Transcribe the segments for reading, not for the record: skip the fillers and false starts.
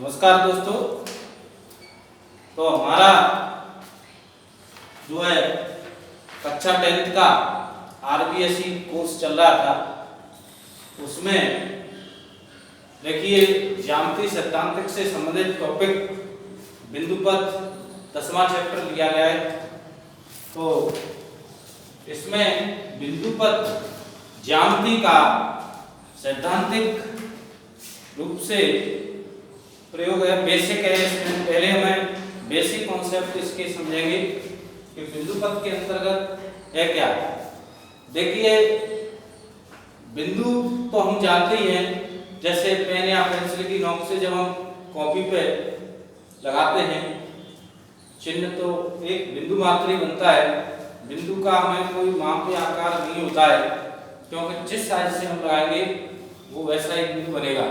नमस्कार दोस्तों। तो हमारा जो है कक्षा 10th का आरबीएसई कोर्स चल रहा था, उसमें देखिए ज्यामिति सैद्धांतिक से संबंधित टॉपिक बिंदुपथ 10वां चैप्टर लिया गया है। तो इसमें बिंदुपथ ज्यामिति का सैद्धांतिक रूप से प्रयोग है, बेसिक है। इसमें पहले हमें बेसिक कॉन्सेप्ट इसके समझेंगे कि बिंदुपथ के अंतर्गत है क्या। देखिए बिंदु तो हम जानते ही हैं, जैसे पेन या पेंसिल की नोक से जब हम कॉपी पे लगाते हैं चिन्ह, तो एक बिंदु मात्र ही बनता है। बिंदु का हमें कोई माप या आकार नहीं होता है, क्योंकि जिस साइज से हम लगाएंगे वो वैसा ही बिंदु बनेगा।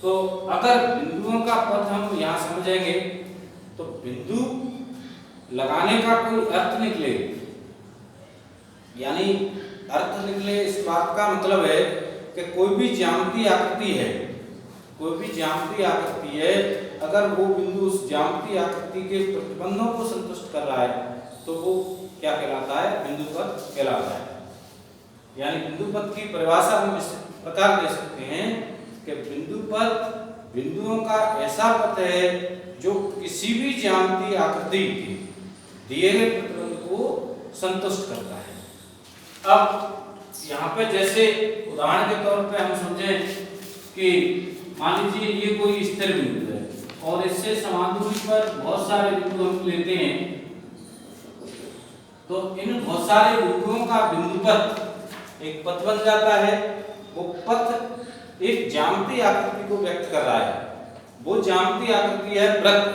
तो अगर बिंदुओं का पथ हम यहाँ समझेंगे तो बिंदु लगाने का कोई अर्थ निकले, यानी अर्थ निकले इस बात का मतलब है कि कोई भी ज्यामितीय आकृति है, कोई भी ज्यामितीय आकृति है, अगर वो बिंदु उस ज्यामितीय आकृति के प्रतिबंधों को संतुष्ट कर रहा है तो वो क्या कहलाता है, बिंदुपथ कहलाता है। यानी बिंदुपथ की परिभाषा हम इस प्रकार दे सकते हैं कि बिंदुपथ बिंदुओं का ऐसा पथ है जो किसी भी ज्यामितीय आकृति के दिए गए प्रतिबंध को संतुष्ट करता है। अब यहाँ पे जैसे उदाहरण के तौर पे हम समझें कि मान लीजिए ये कोई स्थिर बिंदु है और इससे समान दूरी पर बहुत सारे बिंदु हम लेते हैं, तो इन बहुत सारे बिंदुओं का बिंदुपथ एक पथ बन जाता है। वो पथ एक ज्यामितीय आकृति को व्यक्त कर रहा है, वो ज्यामितीय आकृति है वृत्त।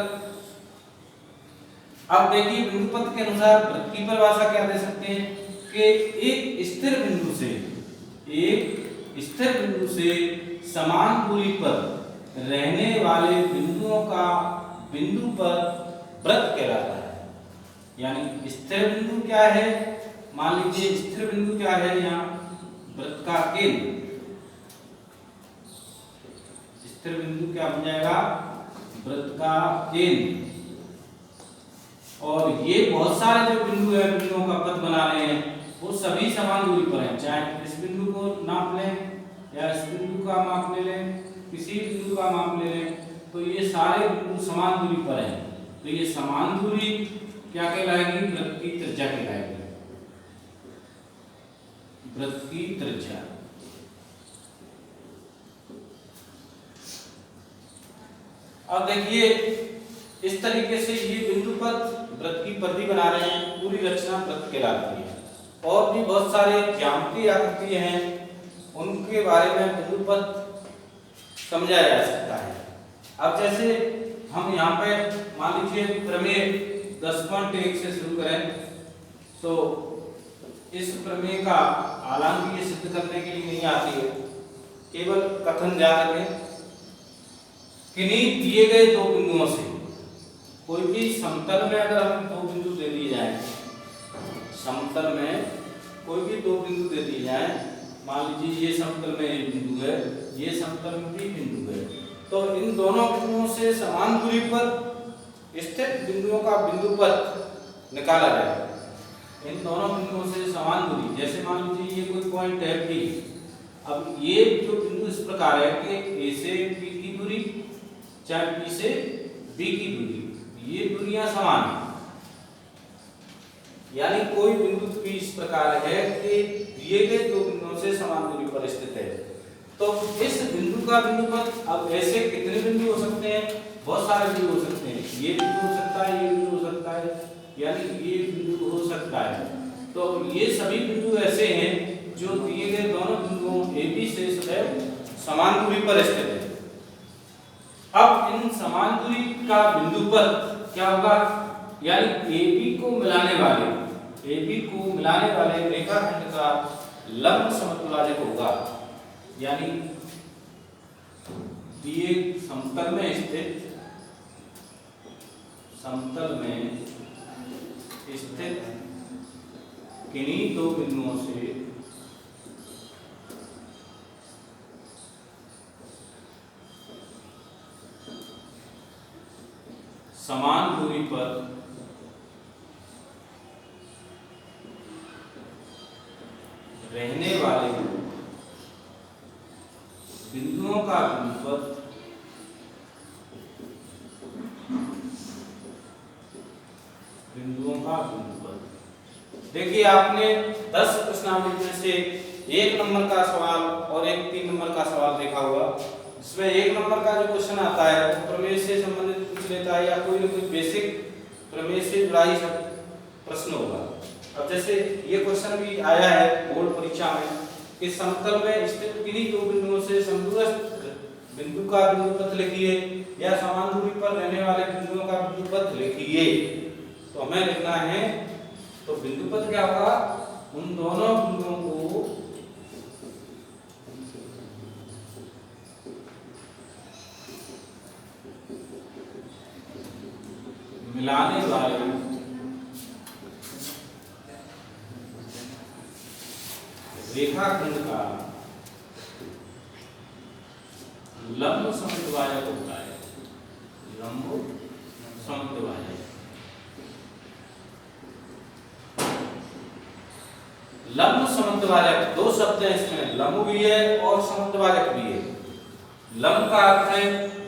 अब देखिए बिंदुपथ के अनुसार वृत्त की परिभाषा क्या दे सकते हैं कि एक स्थिर बिंदु से समान दूरी पर रहने वाले बिंदुओं का बिंदु पर वृत्त कहलाता है। यानी स्थिर बिंदु क्या है, मान लीजिए स्थिर बिंदु क्या है, यहाँ वृत्त का केंद्र। स्थिर बिंदु क्या बन जाएगा, वृत्त का केंद्र। और ये बहुत सारे जो बिंदु है, बिंदुओं का पथ बना रहे हैं, वो सभी समान दूरी पर हैं। चाहे इस बिंदु को नाप लें या इस बिंदु का माप ले लें, किसी बिंदु का माप ले लें, तो ये सारे बिंदु समान दूरी पर हैं। तो ये समान दूरी क्या कहलाएगी, वृत्त की त्रिज्या कहलाएगी, वृत्त की त्रिज्या। अब देखिए इस तरीके से ये बिंदुपथ वृत्त की परिधि बना रहे हैं, पूरी रचना वृत्त कहलाती है। और भी बहुत सारे ज्यामितीय आकृति हैं, उनके बारे में बिंदुपथ समझाया जा सकता है। अब जैसे हम यहाँ पे मान लीजिए प्रमेय 10.1 से शुरू करें, तो इस प्रमेय का हालांकि ये सिद्ध करने के लिए नहीं आती है, केवल कथन जान रखें। किन्हीं दिए गए दो बिंदुओं से कोई भी समतल में अगर हम दो बिंदु दे दिए जाएं, समतल में कोई भी दो बिंदु दे दिए जाएं, मान लीजिए ये समतल में एक बिंदु है, ये समतल में भी बिंदु है, तो इन दोनों बिंदुओं से समान दूरी पर स्थित बिंदुओं का बिंदुपथ निकाला जाएगा। इन दोनों बिंदुओं से समान दूरी, जैसे मान लीजिए ये कोई पॉइंट है P। अब ये जो बिंदु इस प्रकार है कि A से P की दूरी, चाहे P से B की दूरी, ये दूरियां समान हैं। यानी कोई बिंदु P इस प्रकार है कि दिए गए दो बिंदुओं से समान दूरी पर स्थित है। तो इस बिंदु का बिंदुपथ, अब ऐसे कितने बिंदु हो सकते हैं, बहुत सारे बिंदु हो सकते हैं। ये बिंदु हो सकता है, ये बिंदु हो सकता है, यानी ये बिंदु हो सकता है। तो ये सभी बिंदु ऐसे हैं जो दिए गए दोनों बिंदुओं AB से सदैव समान दूरी पर स्थित है। अब इन समान दूरी का बिंदुपथ क्या होगा, यानी AB को मिलाने वाले रेखाखंड का लंब समतुलाजक होगा। यानी दिए समतल में स्थित किन्हीं दो बिंदुओं से समान दूरी पर रहने वाले बिंदुओं का बिंदुपथ देखिए आपने 10 प्रश्नावली में से 1 नंबर का सवाल और एक 3 नंबर का सवाल देखा होगा। इसमें 1 नंबर का जो क्वेश्चन आता है वो प्रमेय से संबंधित पूछ लेता है या कोई ना कोई बेसिक प्रमेय से जुड़ा ही सब प्रश्न होगा। अब जैसे ये क्वेश्चन भी आया है बोर्ड परीक्षा में कि समतल में स्थित किन्हीं दो बिंदुओं से समदूरस्थ बिंदु का बिंदुपथ लिखिए या समान दूरी पर रहने वाले बिंदुओं का बिंदुपथ लिखिए। तो हमें लिखना है, तो बिंदुपथ क्या होगा, उन दोनों बिंदुओं को मिलाने वाले रेखाखंड का लंब समद्विभाजक होता है। लंब समद्विभाजक, लंब समद्विभाजक दो शब्द हैं इसमें, लंब भी है और समद्विभाजक भी है। लंब का अर्थ है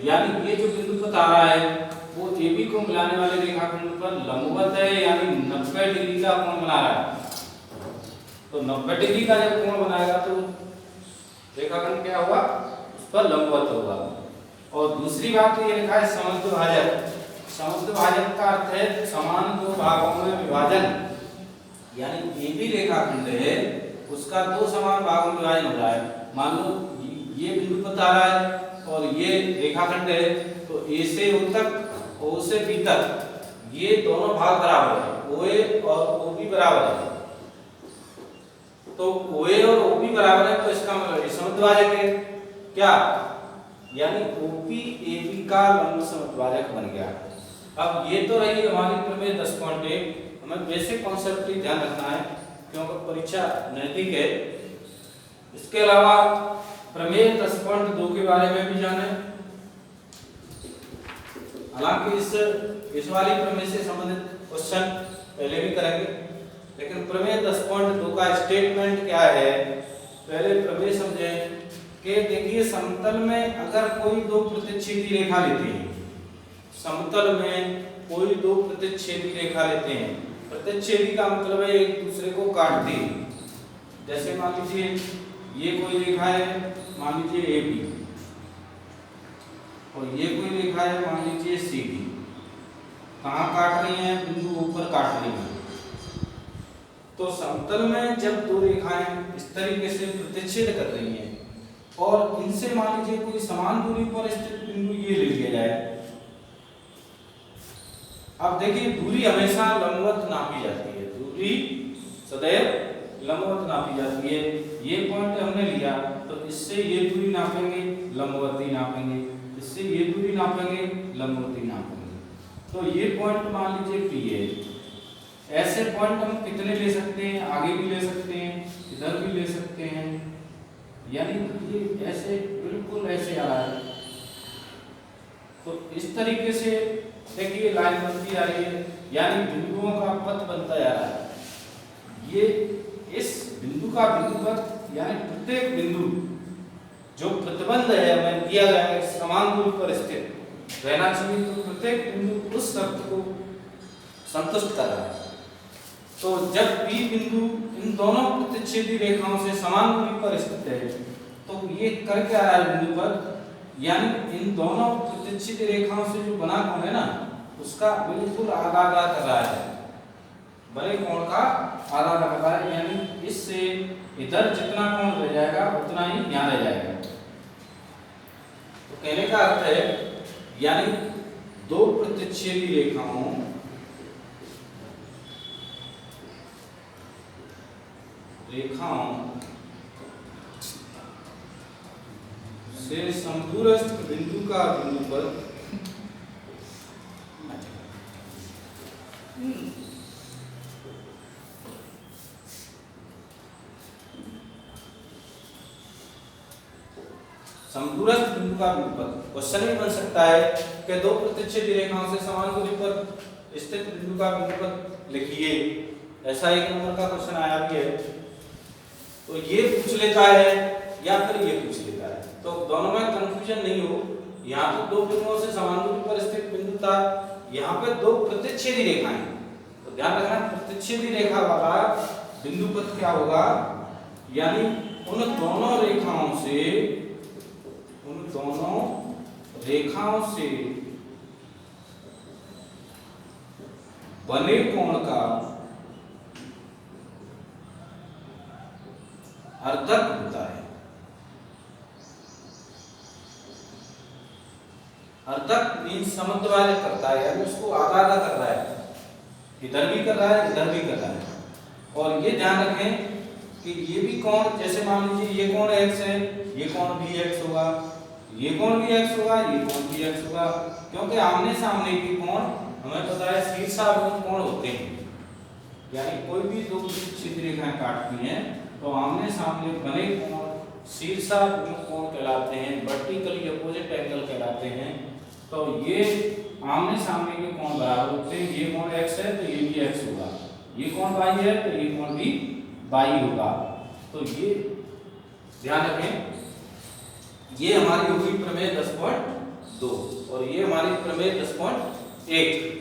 यानी ये जो बिंदुपथ आ रहा है वो AB को मिलाने वाले रेखाखंड पर लंबवत है, यानी 90 डिग्री का कोण बना रहा है। तो 90 डिग्री का जब कोण बनाएगा तो रेखाखंड क्या होगा, उस पर लंबवत होगा। और दूसरी बात ये लिखा है समद्विभाजक। समद्विभाजक का अर्थ है समान दो भागों में विभाजन, यानी AB रेखाखंड है उसका दो समान भागों में विभाजन हो रहा है। मान लो ये बिंदुपथ आ रहा है और ये रेखाखंड है, तो A से O तक, O से B तक ये दोनों भाग बराबर है, OA और OB बराबर है। तो OA और OB बराबर है तो इसका मतलब समद्विभाजक है क्या, यानी OP AB का लंब समद्विभाजक बन गया। अब ये तो रही हमारी प्रमेय 10.1। हमें बेसिक कॉन्सेप्ट ही ध्यान रखना है क्योंकि परीक्षा नजदीक है। इसके अलावा प्रमेय 10.2 के बारे में भी जाने, हालांकि इस वाली प्रमेय से संबंधित क्वेश्चन पहले भी करेंगे, लेकिन प्रमेय 10.2 का स्टेटमेंट क्या है पहले प्रमेय समझें कि देखिए समतल में अगर कोई दो प्रतिच्छेदी रेखा लेते हैं, समतल में कोई दो प्रतिच्छेदी रेखा लेते हैं, प्रतिच्छेदी का मतलब है एक दूसरे को काटती है। जैसे मान लीजिए ये कोई रेखा है, मान लीजिए AB, और ये कोई रेखा है मान लीजिए CD। कहाँ काट रही हैं, बिंदु ऊपर काट रही हैं। तो समतल में जब दो रेखाएं इस तरीके से प्रतिच्छेद कर रही हैं और इनसे मान लीजिए कोई समान दूरी पर स्थित बिंदु ये ले लिया जाए। अब देखिए दूरी हमेशा लंबवत नापी जाती है, दूरी सदैव लंबवत नापी जाती है। ये पॉइंट हमने लिया तो इससे ये दूरी नापेंगे, लंबवती नापेंगे, इससे ये दूरी नापेंगे, लंबवती नापेंगे। तो ये पॉइंट मान लीजिए P है। ऐसे पॉइंट हम कितने ले सकते हैं, आगे भी ले सकते हैं, इधर भी ले सकते हैं, यानी ये ऐसे बिल्कुल ऐसे आ रहा है। तो इस तरीके से देखिए लाइन बनती आ रही है, यानी बिंदुओं का पथ बनता जा रहा है। ये इस बिंदु का बिंदुपथ यानी प्रत्येक बिंदु जो प्रतिबंध है हमें दिया गया है समान दूरी पर स्थित रहना चाहिए, तो प्रत्येक बिंदु उस शर्त को संतुष्ट कर रहा है। तो जब P बिंदु इन दोनों प्रतिच्छेदी रेखाओं से समान दूरी पर स्थित है तो ये कर क्या रहा है बिंदुपथ, यानी इन दोनों प्रतिच्छेदी रेखाओं से जो बना कोण है ना उसका बिल्कुल आधा आधा कर रहा है, बड़े कोण का आधा आधा कर रहा है, यानी इससे इधर जितना कोण रह जाएगा उतना ही यहाँ रह जाएगा। तो कहने का अर्थ है यानी दो प्रतिच्छेदी रेखाओं से समदूरस्थ बिंदु का बिंदुपथ समदूरस्थ बिंदु का बिंदुपथ। क्वेश्चन भी बन सकता है कि दो प्रतिच्छेदी रेखाओं से समान दूरी पर स्थित बिंदु का बिंदुपथ लिखिए। ऐसा एक नंबर का क्वेश्चन आया भी है, तो ये पूछ लेता है या फिर ये पूछ लेता है, तो दोनों में कंफ्यूजन नहीं हो। यहाँ तो दो बिंदुओं से समान दूरी पर स्थित बिंदु था, यहाँ पे दो प्रतिच्छेदी रेखाएं, तो ध्यान रखना प्रतिच्छेदी रेखा वाला बिंदुपथ क्या होगा, यानी उन दोनों रेखाओं से बने कोण का अर्धक होता है। अर्धक मीन्स समद्वाय करता है, यानी उसको आधा आधा कर रहा है, इधर भी कर रहा है इधर भी कर रहा है। और ये ध्यान रखें कि ये भी कोण, जैसे मान लीजिए ये कोण x है, ये कोण भी x होगा, ये कोण भी x होगा, ये कोण भी x होगा, क्योंकि आमने सामने के कोण हमें पता है शीर्षाभिमुख कोण होते हैं। यानी कोई भी दो प्रतिच्छेदी रेखाएं काटती हैं तो आमने सामने बने कोण शीर्षाभिमुख कोण कहलाते हैं, वर्टिकली अपोजिट एंगल कहलाते हैं। तो ये आमने सामने के कोण बराबर होते हैं, ये कोण x है तो ये भी x होगा, ये कोण y है तो ये कोण भी y होगा। तो ये ध्यान रखें, ये हमारी होगी प्रमेय 10.2 और ये हमारी प्रमेय 10.1।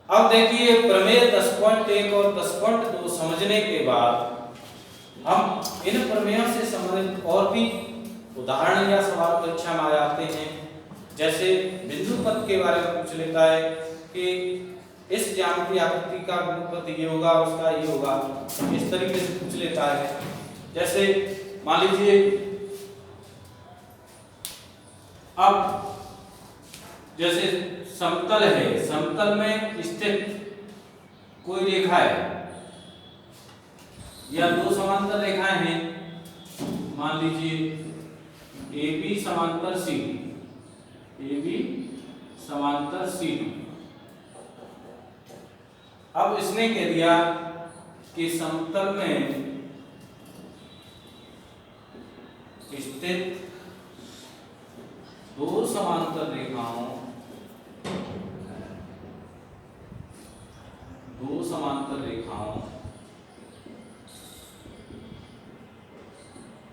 अब देखिए प्रमेय 10.1 और 10.2 समझने के बाद हम इन प्रमेयों से संबंधित और भी उदाहरण या सवाल परीक्षा में आ जाते हैं। जैसे बिंदुपथ के बारे में पूछ लेता है कि इस ज्यामितीय आकृति का बिंदुपथ ये होगा, उसका ये होगा, इस तरीके से पूछ लेता है। जैसे मान लीजिए अब जैसे समतल है, समतल में स्थित कोई रेखा है या दो समांतर रेखाएं हैं, मान लीजिए AB समांतर CD, AB समांतर CD। अब इसने कह दिया कि समतल में स्थित दो समांतर रेखाओं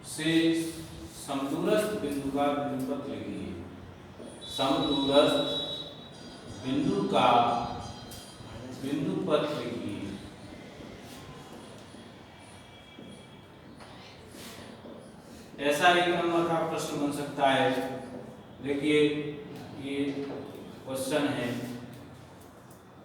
से समदूरस्थ बिंदु का बिंदुपथ लिखिए। समदूरस्थ बिंदु का बिंदुपथ लिखिए। ऐसा एक नंबर का प्रश्न बन सकता है। देखिए ये क्वेश्चन है।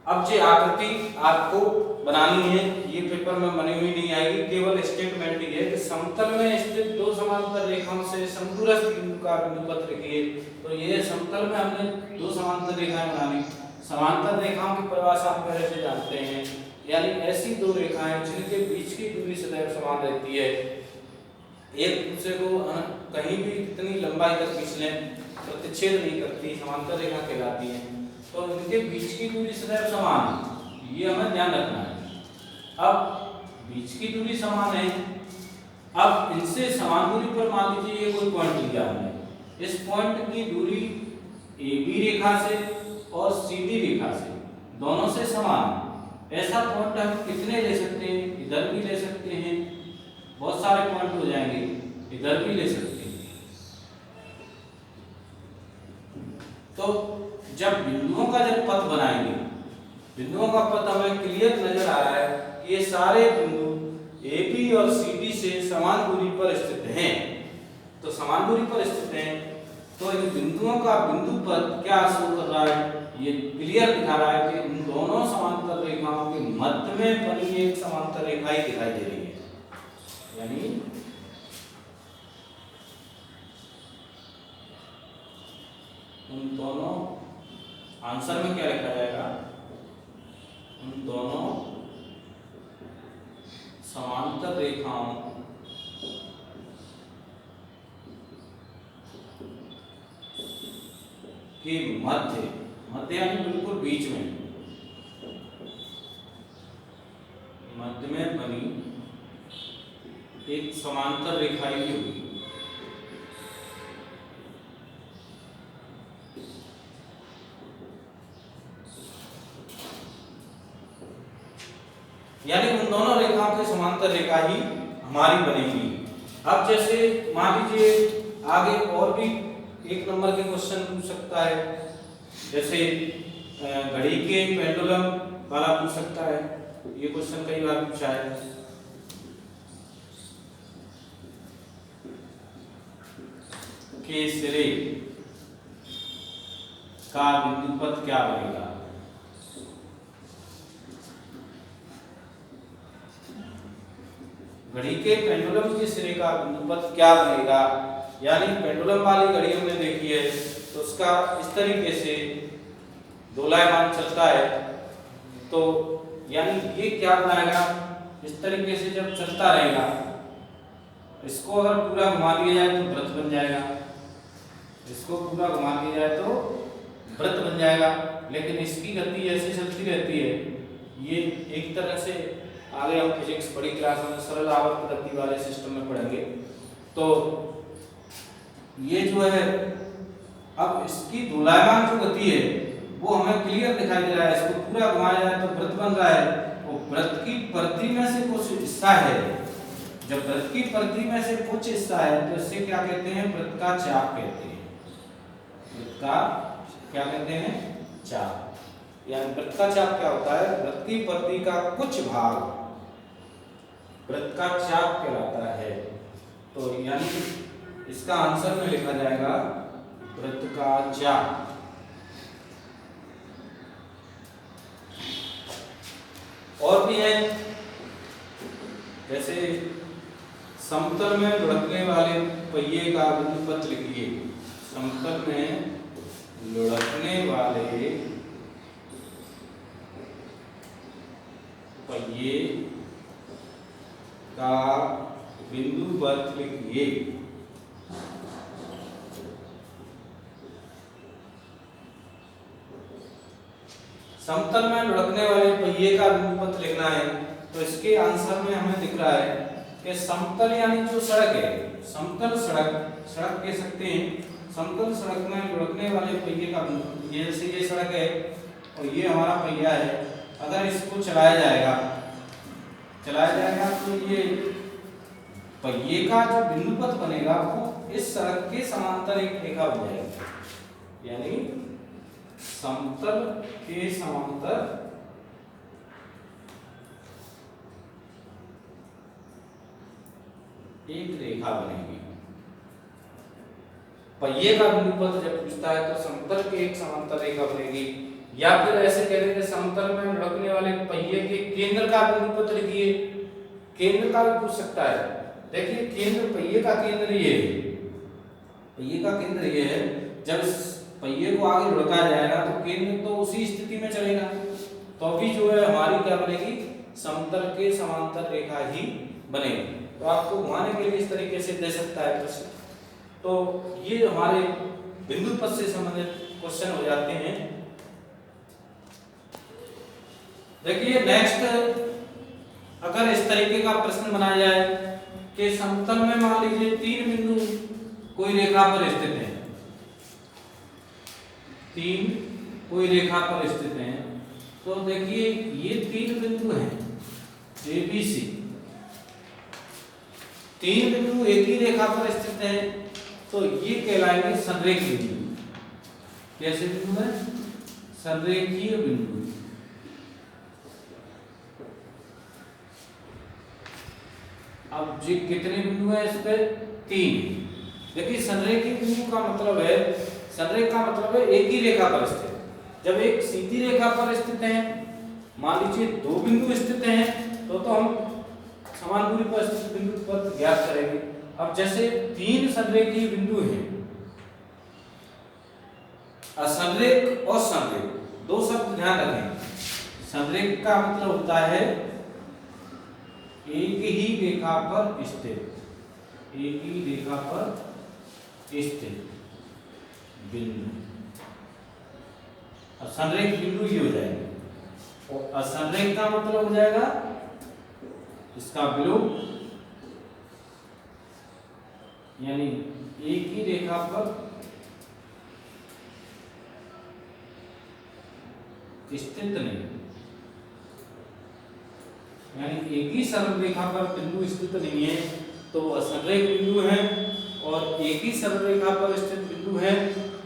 अब जो आकृति आपको बनानी है, ये पेपर में बनी हुई नहीं आएगी, केवल स्टेटमेंट ही है कि समतल में स्थित दो समांतर रेखाओं से समदूरस्थ बिंदु का बिंदुपथ लिखिए। तो ये समतल में हमने दो समांतर रेखाएं बनानी। समांतर रेखाओं की परिभाषा आप पहले से जानते हैं, यानी ऐसी दो रेखाएं जिनके बीच की दूरी सदैव समान रहती है, एक दूसरे को कहीं भी कितनी लंबाई तक खींच लें प्रतिच्छेद नहीं करती, समांतर रेखा कहलाती है। तो इनके बीच की दूरी सदैव समान है, ये हमें ध्यान रखना है। अब बीच की दूरी समान है, अब इनसे समान दूरी पर मान लीजिए ये कोई पॉइंट लिया हमने, इस पॉइंट की दूरी AB रेखा से और CD रेखा से दोनों से समान। ऐसा पॉइंट हम कितने ले सकते हैं, इधर भी ले सकते हैं, बहुत सारे पॉइंट हो जाएंगे, इधर भी ले सकते हैं। तो जब बिंदुओं का जब पथ बनाएंगे, बिंदुओं का पथ हमें क्लियर नजर आ रहा है कि ये सारे बिंदु AB और CD से समान दूरी पर स्थित हैं। तो समान दूरी पर स्थित हैं, तो इन बिंदुओं का बिंदुपथ क्या शो कर रहा है, ये क्लियर दिखा रहा है कि इन दोनों समांतर रेखाओं के मध्य में बनी एक समांतर रेखा ही दिखाई दे रही है। यानी उन दोनों, आंसर में क्या लिखा जाएगा, उन दोनों समांतर रेखाओं के मध्य, मध्य यानी बिल्कुल बीच में, मध्य में बनी एक समांतर रेखा ही होगी। यानी उन दोनों रेखाओं के समांतर रेखा ही हमारी बनेगी। अब जैसे मान लीजिए आगे और भी 1 नंबर के क्वेश्चन पूछ सकता है, जैसे घड़ी के पेंडुलम वाला पूछ सकता है, ये क्वेश्चन कई बार पूछा है। के सिरे का बिंदुपथ क्या बनेगा? घड़ी के पेंडुलम के सिरे का बिंदुपथ क्या बनेगा? यानी पेंडुलम वाली घड़ी हमने देखी है तो उसका इस तरीके से दोलायमान चलता है, तो यानी ये क्या बनाएगा, इस तरीके से जब चलता रहेगा, इसको अगर पूरा घुमा दिया जाए तो वृत्त बन जाएगा, इसको पूरा घुमा दिया जाए तो वृत्त बन जाएगा। लेकिन इसकी गति ऐसे चलती रहती है, ये एक तरह से आगे हम फिजिक्स बड़ी क्लास में सरल आवर्त गति वाले सिस्टम में पढ़ेंगे। तो ये जो है, अब इसकी दोलायमान जो गति है वो हमें क्लियर दिखाई दे रहा है, इसको पूरा घुमाया जाए तो वृत्त बन रहा है, और वृत्त की परिधि में से कुछ हिस्सा है, जब वृत्त की परिधि में से कुछ हिस्सा है तो इसे क्या कहते हैं, वृत्त का चाप कहते हैं। वृत्त का क्या कहते हैं, चाप। यानी वृत्त का चाप क्या होता है, वृत्त की परिधि का कुछ भाग वृत्त का चाप कहलाता है। तो यानी इसका आंसर में लिखा जाएगा वृत्त का चाप। और भी है, जैसे समतल में लुढ़कने वाले पहिए का बिंदुपथ लिखिए। समतल में लुढ़कने वाले पहिए का बिंदुपथ लिखिए। समतल में लुढ़कने वाले पहिए का बिंदुपथ लिखना है, तो इसके आंसर में हमें दिख रहा है कि समतल यानी जो सड़क है, समतल सड़क कह सकते हैं, समतल सड़क में लुढ़कने वाले पहिए का बिंदुपथ, ये जैसे ये सड़क है और ये हमारा पहिया है, अगर इसको चलाया जाएगा तो ये पहिए का जो बिंदुपथ बनेगा वो इस सड़क के समांतर एक रेखा बन जाएगी, यानी समतल के समांतर एक रेखा बनेगी। पहिए का बिंदुपथ जब पूछता है तो समतल के एक समांतर रेखा बनेगी, या फिर ऐसे कह देंगे समतल में लुढ़कने वाले पहिए के केंद्र का बिंदुपथ लिखिए। केंद्र का भी पूछ सकता है। देखिए केंद्र, पहिए का केंद्र ये है, पहिए का केंद्र ये है, जब इस पहिए को आगे लुढ़काया जाएगा तो केंद्र तो उसी स्थिति में चलेगा, तो अभी जो है हमारी क्या बनेगी, समतल के समांतर रेखा ही बनेगी। तो आपको घुमाने के लिए इस तरीके से दे सकता है प्रश्न। तो ये हमारे बिंदुपथ से संबंधित क्वेश्चन हो जाते हैं। देखिए नेक्स्ट, अगर इस तरीके का प्रश्न बनाया जाए कि समतल में मान लीजिए 3 बिंदु कोई रेखा पर स्थित हैं, 3 कोई रेखा पर स्थित हैं, तो देखिए ये 3 बिंदु हैं ए बी सी, 3 बिंदु एक ही रेखा पर स्थित हैं, तो ये कहलाएंगे संरेखीय बिंदु। कैसे बिंदु है, संरेखीय बिंदु। अब जी कितने बिंदु हैं इस पे, 3। देखिए संरेखीय बिंदु का मतलब है, संरेख का मतलब है एक ही रेखा पर स्थित। जब एक सीधी रेखा पर स्थित है, मान लीजिए 2 बिंदु स्थित हैं, तो हम समान दूरी पर स्थित बिंदु पर ज्ञात करेंगे। अब जैसे 3 संरेखीय बिंदु हैं, असंरेख और संरेख, 2 शब्द ध्यान रखें। संरेख का मतलब होता है एक ही रेखा पर स्थित, एक ही रेखा पर स्थित बिंदु, असंरेख बिंदु ये हो जाएंगे। और असंरेख का मतलब हो जाएगा इसका विलोम, यानी एक ही रेखा पर स्थित नहीं, यानी एक ही सरल रेखा पर बिंदु स्थित नहीं है तो वो असंरेख बिंदु है, और एक ही सरल रेखा पर स्थित बिंदु है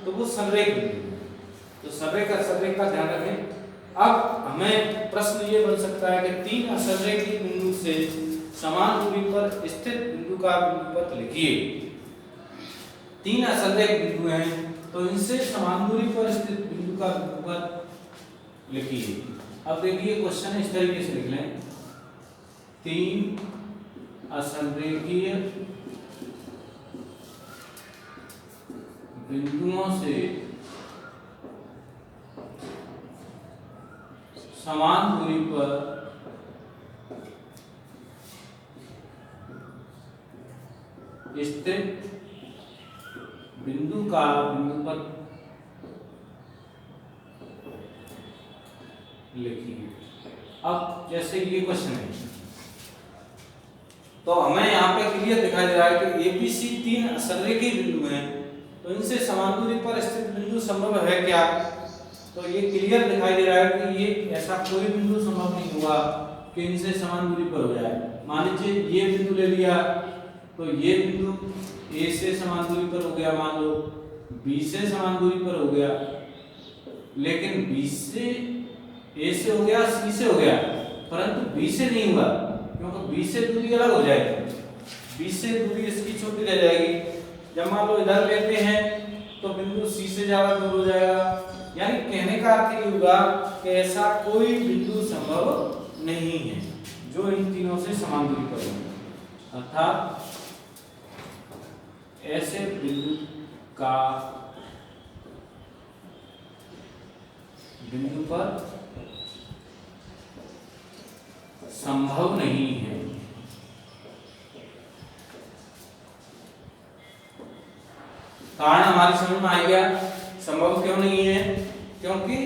तो वो संरेख बिंदु है। तो संरेख असंरेख का ध्यान रखें। अब हमें प्रश्न ये बन सकता है कि तीन असंरेखी बिंदु से समान दूरी पर स्थित बिंदु का बिंदुपथ लिखिए। तीन असंरेख बिंदु हैं तो इनसे समान दूरी पर स्थित बिंदु का बिंदुपथ लिखिए। अब देखिए क्वेश्चन इस तरीके से लिख लें, तीन असंरेखीय बिंदुओं से समान दूरी पर स्थित बिंदु का बिंदुपथ लिखिए। अब जैसे ये क्वेश्चन है तो हमें यहाँ पे क्लियर दिखाई दे रहा है कि एबीसी तीन असंरेखी बिंदु हैं तो इनसे समान दूरी पर स्थित बिंदु संभव है क्या? तो ये क्लियर दिखाई दे रहा है कि ये ऐसा कोई बिंदु संभव नहीं होगा कि इनसे समान दूरी पर हो जाए। मान लीजिए ये बिंदु ले लिया तो ये बिंदु ए से समान दूरी पर हो गया, मान लो बी से समान दूरी पर हो गया, लेकिन बी से ए से हो गया, सी से हो गया, परंतु बी से नहीं हुआ क्योंकि बी से दूरी अलग हो जाएगी, बी से दूरी इसकी छोटी रह जाएगी। जब मान लो इधर लेते हैं तो बिंदु सी से ज्यादा दूर हो जाएगा। यानी कहने का अर्थ ये हुआ कि ऐसा कोई बिंदु संभव नहीं है जो इन तीनों से समान दूरी पर हो, अर्थात ऐसे बिंदु का बिंदु पर संभव नहीं है। कारण हमारी समझ में आ गया, संभव क्यों नहीं है? क्योंकि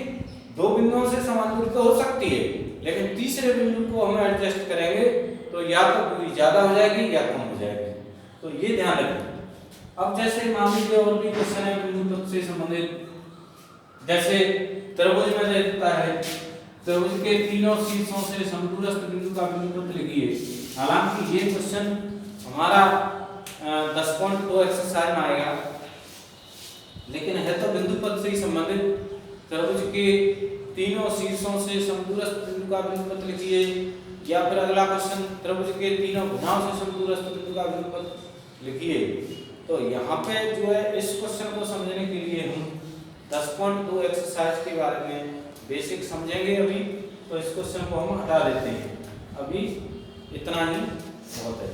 दो बिंदुओं से समान दूरी तो हो सकती है, लेकिन तीसरे बिंदु को हमें एडजस्ट करेंगे तो या तो दूरी ज्यादा हो जाएगी या कम हो जाएगी। तो ये ध्यान रखें। अब जैसे मान लीजिए और भी क्वेश्चन है बिंदु तत्व से संबंधित, जैसे त्रिभुज में देता है त्रिभुज के तीनों शीर्षों से समदूरस्थ बिंदु का बिंदुपथ लिखिए। हालांकि ये क्वेश्चन हमारा 10.2 एक्सरसाइज में आएगा, लेकिन है तो बिंदुपथ से ही संबंधित। त्रिभुज के तीनों शीर्षों से समदूरस्थ बिंदु का बिंदुपथ लिखिए, या फिर अगला क्वेश्चन त्रिभुज के तीनों भुजाओं से समदूरस्थ बिंदु का बिंदुपथ लिखिए। तो यहाँ पे जो है इस क्वेश्चन को समझने के लिए हम 10.2 एक्सरसाइज के बारे में बेसिक समझेंगे अभी। तो इस क्वेश्चन को हम हटा देते हैं, अभी इतना ही बहुत है।